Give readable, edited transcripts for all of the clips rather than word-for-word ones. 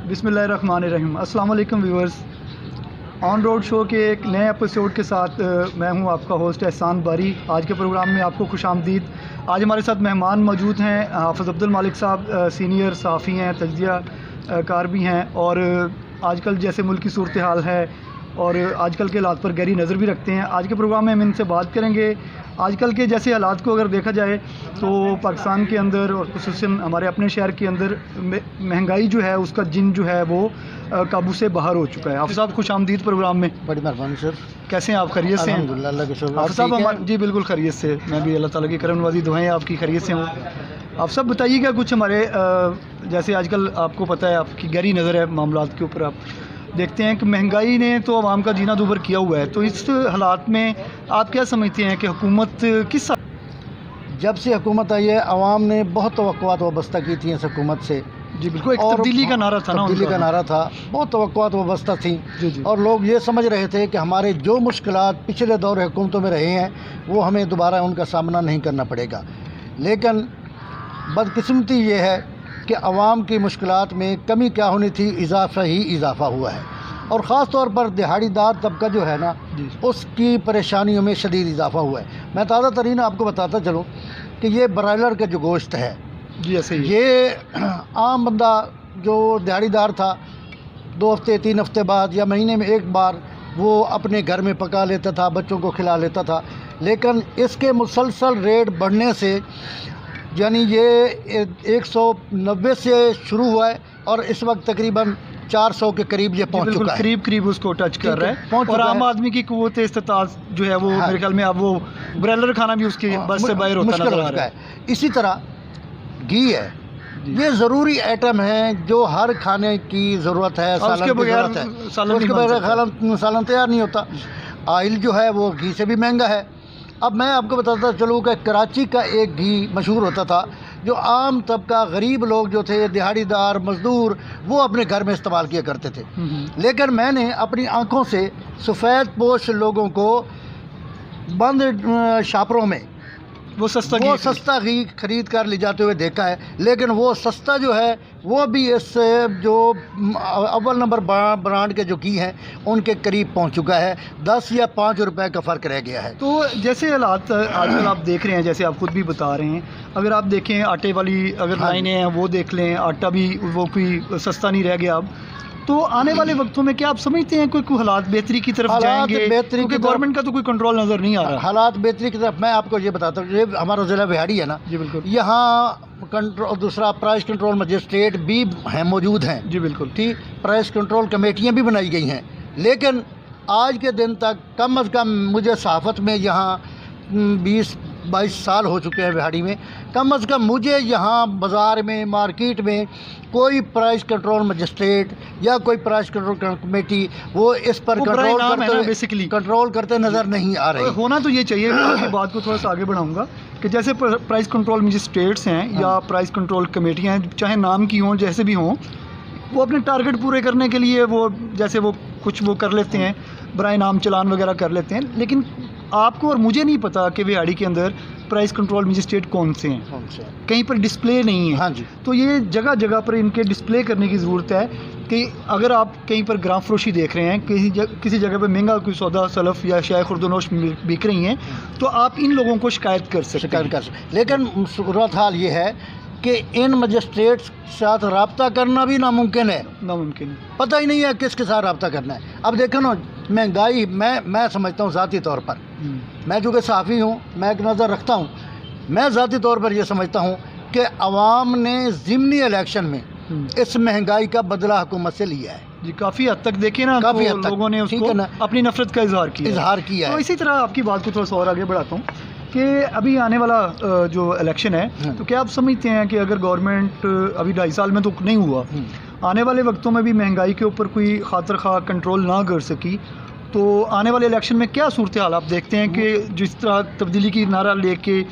बिस्मिल्लाहिर्रहमानिर्रहीम। अस्सलाम वालेकुम व्यूअर्स, ऑन रोड शो के एक नए एपिसोड के साथ मैं हूं आपका होस्ट एहसान बारी। आज के प्रोग्राम में आपको खुशामदीद। आज हमारे साथ मेहमान मौजूद हैं हाफ़िज़ अब्दुल मालिक साहब, सीनियर सहाफ़ी हैं, तज्ज़िया कार भी हैं और आजकल जैसे मुल्क की सूरत हाल है और आजकल के हालात पर गहरी नज़र भी रखते हैं। आज के प्रोग्राम में हम इनसे बात करेंगे आजकल के जैसे हालात को अगर देखा जाए तो पाकिस्तान के अंदर और ख़ुसूसन हमारे अपने शहर के अंदर महंगाई जो है उसका जिन जो है वो काबू से बाहर हो चुका है। हाफ़िज़ साहब खुश आमदीद प्रोग्राम में। बड़ी मेहरबानी सर। कैसे हैं आप? खैरियत से हैं? अल्हम्दुलिल्लाह, अल्लाह के शुक्र। हाफ़िज़ साहब जी बिल्कुल खैरियत से, मैं भी अल्लाह ताला की करम नवाज़ी दुआएं आपकी खैरियत से हूँ। आप सब बताइएगा कुछ हमारे जैसे आजकल आपको पता है, आपकी गहरी नज़र है मामलात के ऊपर। आप देखते हैं कि महंगाई ने तो आवाम का जीना दूभर किया हुआ है, तो इस हालात में आप क्या समझते हैं कि हुकूमत किस जब से हुकूमत आई है आवाम ने बहुत तवक्कुआत वाबस्ता की थी इस हुकूमत से। जी बिल्कुल, एक तब्दीली का नारा था ना, तब्दीली का नारा था, बहुत तवक्कुआत वाबस्ता थी। जी। और लोग ये समझ रहे थे कि हमारे जो मुश्किलात पिछले दौर हुकूमतों में रहे हैं वो हमें दोबारा उनका सामना नहीं करना पड़ेगा। लेकिन बदकिस्मती ये है कि आवाम की मुश्किलात में कमी क्या होनी थी, इजाफा ही इजाफा हुआ है। और ख़ास तौर पर दिहाड़ीदार तबका जो है ना, उसकी परेशानियों में शदीद इजाफा हुआ है। मैं ताज़ा तरीन आपको बताता चलूँ कि ये ब्रायलर का जो गोश्त है जी, ऐसे ही ये आम बंदा जो दिहाड़ीदार था 2 हफ्ते 3 हफ्ते बाद या महीने में एक बार वो अपने घर में पका लेता था, बच्चों को खिला लेता था। लेकिन इसके मुसलसल रेट बढ़ने से यानी ये 190 से शुरू हुआ है और इस वक्त तकरीबन 400 के करीब ये पहुंच चुका है, करीब उसको टच कर रहा है। और आम आदमी की क़ुव्वत इस्तिताअत जो है वो मेरे ख्याल में अब वो ब्रायलर खाना भी उसके बस से बाहर होता नजर आ रहा है। इसी तरह घी है, ये ज़रूरी आइटम है जो हर खाने की ज़रूरत है, सालन की ज़रूरत है, उसके बगैर सालन तैयार नहीं होता। ऑयल जो है वो घी से भी महंगा है। अब मैं आपको बताता चलूँ कि कराची का एक घी मशहूर होता था जो आम तबका गरीब लोग जो थे, दिहाड़ीदार मज़दूर, वो अपने घर में इस्तेमाल किया करते थे। लेकिन मैंने अपनी आँखों से सफ़ेद पोश लोगों को बंद शापरों में वो सस्ता घी खरीद कर ले जाते हुए देखा है। लेकिन वो सस्ता जो है वो भी इस जो अव्वल नंबर ब्रांड के जो घी हैं उनके करीब पहुंच चुका है। 10 या 5 रुपए का फ़र्क रह गया है। तो जैसे हालात आजकल आप देख रहे हैं, जैसे आप खुद भी बता रहे हैं, अगर आप देखें आटे वाली अगर लाइनें हैं वो देख लें, आटा भी वो कोई सस्ता नहीं रह गया अब। तो आने वाले वक्तों में क्या आप समझते हैं कोई हालात बेहतरी की तरफ जाएंगे? क्योंकि गवर्नमेंट का तो कोई कंट्रोल नज़र नहीं आ रहा। हालात बेहतरी की तरफ मैं आपको ये बताता हूँ, ये हमारा ज़िला बिहाड़ी है ना जी, बिल्कुल। यहाँ कंट्रोल, दूसरा प्राइस कंट्रोल मजिस्ट्रेट भी हैं, मौजूद हैं जी, बिल्कुल ठीक। प्राइस कंट्रोल कमेटियाँ भी बनाई गई हैं। लेकिन आज के दिन तक कम अज़ कम मुझे सहाफ़त में यहाँ 20-22 साल हो चुके हैं बिहाड़ी में, कम अज़ कम मुझे यहाँ बाज़ार में, मार्केट में कोई प्राइस कंट्रोल मजिस्ट्रेट या कोई प्राइस कंट्रोल कमेटी वो इस पर कंट्रोल करते नज़र नहीं आ रही। होना तो ये चाहिए। मैं आपकी बात को थोड़ा सा आगे बढ़ाऊँगा कि जैसे प्राइस कंट्रोल मजिस्ट्रेट्स हैं या प्राइस कंट्रोल कमेटियाँ हैं, चाहे नाम की हों, जैसे भी हों, वो अपने टारगेट पूरे करने के लिए वो जैसे वो कुछ वो कर लेते हैं, बराए नाम चलान वगैरह कर लेते हैं। लेकिन आपको और मुझे नहीं पता कि बिहाड़ी के अंदर प्राइस कंट्रोल मजिस्ट्रेट कौन से हैं, कहीं पर डिस्प्ले नहीं है। हाँ जी। तो ये जगह जगह पर इनके डिस्प्ले करने की ज़रूरत है कि अगर आप कहीं पर ग्राम फरोशी देख रहे हैं, किसी जगह पर महंगा कोई सौदा सलफ़ या शाय खुर्दनोश बिक रही हैं, तो आप इन लोगों को शिकायत कर सकते हैं। लेकिन सूरत हाल ये है कि इन मजिस्ट्रेट्स के साथ रब्ता करना भी नामुमकिन है। पता ही नहीं है किसके साथ रब्ता करना है। अब देखो ना, महंगाई मैं समझता हूँ ज़ाती तौर पर, मैं चूँकि सहाफ़ी हूँ, मैं एक नज़र रखता हूँ, मैं ज़ाती तौर पर यह समझता हूँ कि आवाम ने ज़िमनी इलेक्शन में इस महंगाई का बदला हुकूमत से लिया है जी। काफ़ी हद तक देखें ना, काफ़ी हद तक लोगों ने उसको अपनी नफ़रत का इजहार किया है। तो इसी तरह आपकी बात को थोड़ा सा और आगे बढ़ाता हूँ कि अभी आने वाला जो इलेक्शन है, तो क्या आप समझते हैं कि अगर गवर्नमेंट अभी 2.5 साल में तो नहीं हुआ, आने वाले वक्तों में भी महंगाई के ऊपर कोई खातर खा कंट्रोल ना कर सकी, तो आने वाले इलेक्शन में क्या सूरत हाल आप देखते हैं कि जिस तरह तब्दीली की नारा लेके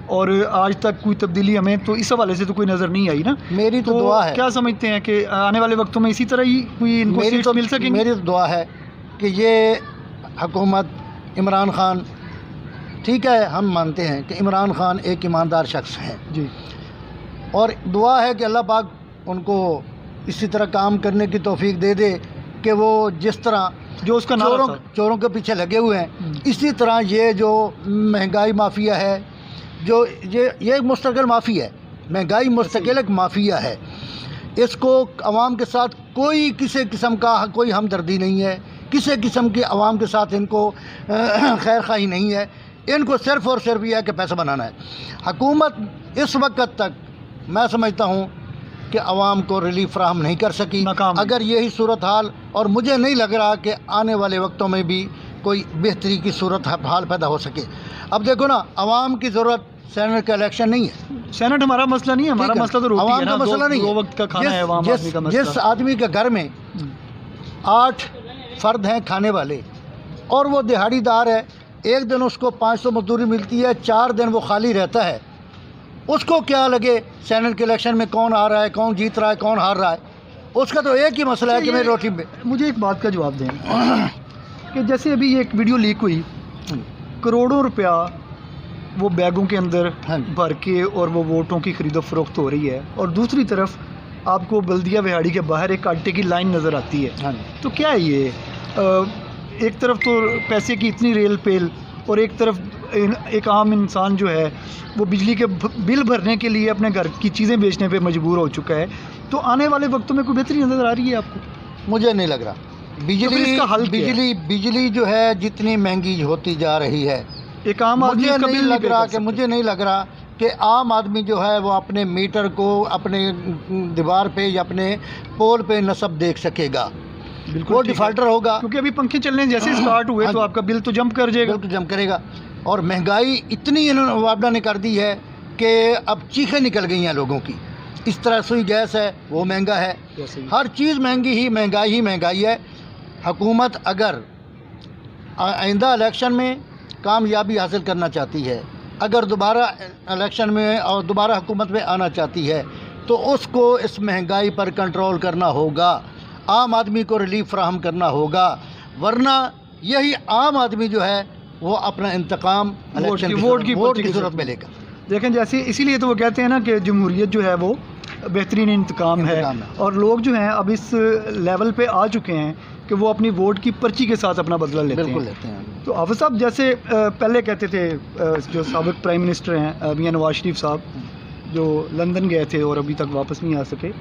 और आज तक कोई तब्दीली हमें तो इस हवाले से तो कोई नज़र नहीं आई ना। मेरी तो दुआ है, क्या समझते हैं कि आने वाले वक्तों में इसी तरह ही कोई इनको सीट्स मिल सकेंगी? मेरी तो दुआ है कि ये हुकूमत इमरान खान, ठीक है, हम मानते हैं कि इमरान खान एक ईमानदार शख्स हैं जी, और दुआ है कि अल्लाह पाक उनको اسی طرح کام کرنے کی توفیق دے دے کہ وہ جس طرح جو اس کا چوروں کے پیچھے لگے ہوئے ہیں، اسی طرح یہ جو مہنگائی مافیا ہے، جو یہ مستقل مافیا ہے، مہنگائی مستقل ایک مافیا ہے، اس کو عوام کے ساتھ کوئی کسی قسم کا کوئی ہمدردی نہیں ہے، کسی قسم کی عوام کے ساتھ ان کو خیر خواہی نہیں ہے، ان کو صرف اور صرف یہ ہے کہ پیسہ بنانا ہے۔ حکومت اس وقت تک میں سمجھتا ہوں کہ عوام کو ریلیف فراہم نہیں کر سکی، اگر یہی صورتحال، اور مجھے نہیں لگ رہا کہ آنے والے وقتوں میں بھی کوئی بہتری کی صورتحال پیدا ہو سکے۔ اب دیکھو نا، عوام کی ضرورت سینٹ کا الیکشن نہیں ہے، سینٹ ہمارا مسئلہ نہیں ہے، ہمارا مسئلہ تو روٹی عوام ہے کا نا، مسئلہ نہیں دو وقت کا کھانا ہے عوام آدمی کا مسئلہ۔ جس آدمی کے گھر میں 8 فرد ہیں کھانے والے، اور وہ دہاڑی دار ہے، ایک دن اس کو 500 مزدوری ملتی ہے، 4 دن وہ خالی رہتا ہے، اس کو کیا لگے سینٹ کے الیکشن میں کون آ رہا ہے، کون جیت رہا ہے، کون ہار رہا ہے؟ اس کا تو ایک ہی مسئلہ ہے کہ میری روٹی میں۔ مجھے ایک بات کا جواب دیں کہ جیسے ابھی ایک ویڈیو لیک ہوئی، کروڑوں روپیہ وہ بیگوں کے اندر بھر کے اور وہ ووٹوں کی خرید و فروخت ہو رہی ہے، اور دوسری طرف آپ کو بلدیہ وہاڑی کے باہر ایک آٹے کی لائن نظر آتی ہے، تو کیا ہے یہ؟ ایک طرف تو پیسے کی اتنی ریل پیل، اور ایک طرف ایک عام انسان جو ہے وہ بجلی کے بل بھرنے کے لیے اپنے گھر کی چیزیں بیچنے پہ مجبور ہو چکا ہے، تو آنے والے وقتوں میں کوئی بہتری نظر آ رہی ہے آپ کو؟ مجھے نہیں لگ رہا۔ بجلی جو ہے جتنی مہنگی ہوتی جا رہی ہے، ایک عام آدمی مجھے نہیں لگ رہا کہ عام آدمی جو ہے وہ اپنے میٹر کو اپنے دیوار پہ یا اپنے پول پہ نصب دیکھ سکے گا، وہ ڈیفالٹر ہوگا، کیونکہ ابھی پنکھے چلنے جیسے سٹارٹ ہوئے تو آپ کا بل تو جمپ کر جائے گا، بل تو جمپ کرے گا۔ اور مہنگائی اتنی انہوں نے وابڈا نے کر دی ہے کہ اب چیخیں نکل گئی ہیں لوگوں کی۔ اس طرح سوئی گیس ہے وہ مہنگا ہے، ہر چیز مہنگائی ہے۔ حکومت اگر آئندہ الیکشن میں کامیابی حاصل کرنا چاہتی ہے، اگر دوبارہ الیکشن میں اور دوبارہ حکومت میں آنا چاہتی ہے، تو اس کو اس مہنگائی پر کنٹرول کرنا ہوگا، عام آدمی کو ریلیف فراہم کرنا ہوگا، ورنہ یہی عام آدمی جو ہے وہ اپنا انتقام ووٹ کی صورت میں لے گا۔ دیکھیں جیسے اسی لیے تو وہ کہتے ہیں نا کہ جمہوریت جو ہے وہ بہترین انتقام ہے، اور لوگ جو ہیں اب اس لیول پہ آ چکے ہیں کہ وہ اپنی ووٹ کی پرچی کے ساتھ اپنا بدلہ لیتے ہیں۔ تو حافظ صاحب جیسے پہلے کہتے تھے، جو سابق پرائم منسٹر ہیں میاں نواز شریف صاحب، جو لندن گئے تھے اور ابھی تک واپس نہیں آ سکے،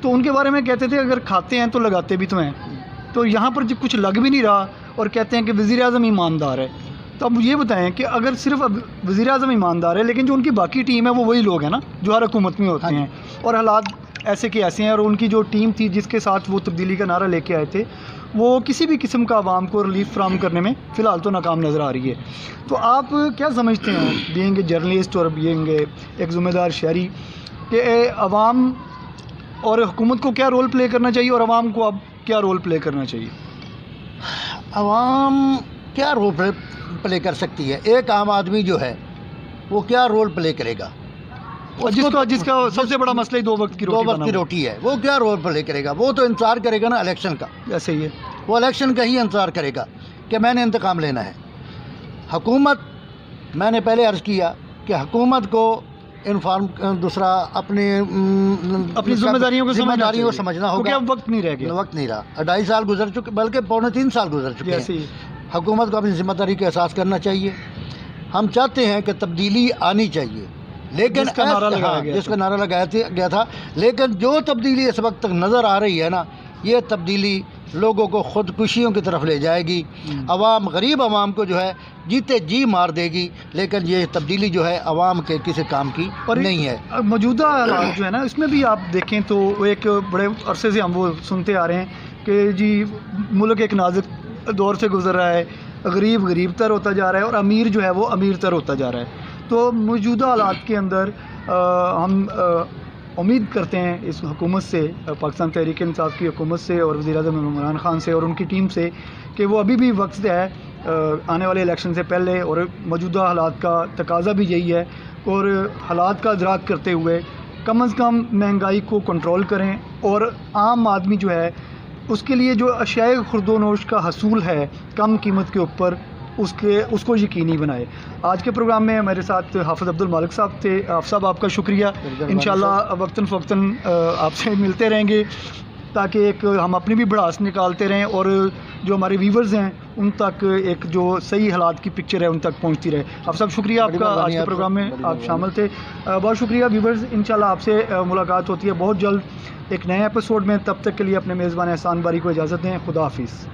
تو ان کے بارے میں کہتے تھے اگر کھاتے ہیں تو لگاتے بھی تو ہیں، تو یہاں پر کچھ لگ بھی نہیں رہا، اور کہتے ہیں کہ وزیر اعظم ایماندار ہے۔ تو اب یہ بتائیں کہ اگر صرف وزیر اعظم ایماندار ہے، لیکن جو ان کی باقی ٹیم ہے وہ وہی لوگ ہیں نا جو ہر حکومت میں ہوتے ہیں، اور حالات ایسے کے ایسے ہیں، اور ان کی جو ٹیم تھی جس کے ساتھ وہ تبدیلی کا نعرہ لے کے آئے تھے، وہ کسی بھی قسم کا عوام کو ریلیف فراہم کرنے میں فی الحال تو ناکام نظر آ رہی ہے۔ تو آپ کیا سمجھتے ہیں، بینگ اے جرنلسٹ اور بینگ اے ایک ذمہ دار شہری، کہ عوام اور حکومت کو کیا رول پلے کرنا چاہیے، اور عوام کو اب کیا رول پلے کرنا چاہیے؟ عوام کیا رول پلے کر سکتی ہے؟ ایک عام آدمی جو ہے وہ کیا رول پلے کرے گا؟ جس کا سب سے بڑا مسئلہ دو وقت کی روٹی ہے، وہ کیا رول پلے کرے گا؟ وہ تو انتظار کرے گا نا الیکشن کا، ایسے ہی ہے، وہ الیکشن کا ہی انتظار کرے گا کہ میں نے انتقام لینا ہے۔ حکومت، میں نے پہلے عرض کیا کہ حکومت کو دوسرا اپنی ذمہ داریوں کو سمجھنا ہوگا، کیونکہ اب وقت نہیں رہ گیا، وقت نہیں رہا، 2.5 سال گزر چکے، بلکہ 2.25 سال گزر چکے ہیں۔ حکومت کو اپنی ذمہ داری کا احساس کرنا چاہیے۔ ہم چاہتے ہیں کہ تبدیلی آنی چاہیے، لیکن جس کا نعرہ لگایا گیا تھا، لیکن جو تبدیلی اس وقت تک نظر آ رہی ہے نا، یہ تبدیلی لوگوں کو خودکشیوں کی طرف لے جائے گی، غریب عوام کو جو ہے جیتے جی مار دے گی، لیکن یہ تبدیلی جو ہے عوام کے کسی کام کی نہیں ہے۔ موجودہ حالات جو ہے نا، اس میں بھی آپ دیکھیں تو ایک بڑے عرصے سے ہم وہ سنتے آ رہے ہیں کہ جی ملک ایک نازک دور سے گزر رہا ہے، غریب تر ہوتا جا رہا ہے، اور امیر جو ہے وہ امیر تر ہوتا جا رہا ہے۔ تو موجودہ حالات کے اندر ہم امید کرتے ہیں اس حکومت سے، پاکستان تحریک انصاف کی حکومت سے اور وزیر اعظم عمران خان سے اور ان کی ٹیم سے، کہ وہ ابھی بھی وقت ہے آنے والے الیکشن سے پہلے، اور موجودہ حالات کا تقاضا بھی یہی ہے، اور حالات کا ادراک کرتے ہوئے کم از کم مہنگائی کو کنٹرول کریں، اور عام آدمی جو ہے اس کے لیے جو اشیاء خرد و نوش کا حصول ہے کم قیمت کے اوپر، اس کو یقینی بنائے. آج کے پروگرام میں میرے ساتھ حافظ عبد المالک صاحب تھے. حافظ صاحب آپ کا شکریہ. انشاءاللہ وقتاً فوقتاً آپ سے ملتے رہیں گے تاکہ ایک ہم اپنی بھی بڑھاس نکالتے رہیں اور جو ہمارے ویورز ہیں ان تک ایک جو صحیح حالات کی پکچر ہے ان تک پہنچتی رہے. آپ صاحب شکریہ آپ کا آج کے پروگرام میں آپ شامل تھے. بہت شکریہ ویورز. انشاءاللہ آپ سے ملاقات ہوتی ہے بہت جلد ایک نئے ایپیسوڈ میں. تب تک کے لیے اپنے میزبان احسان باری کو اجازت دیں. خدا حافظ.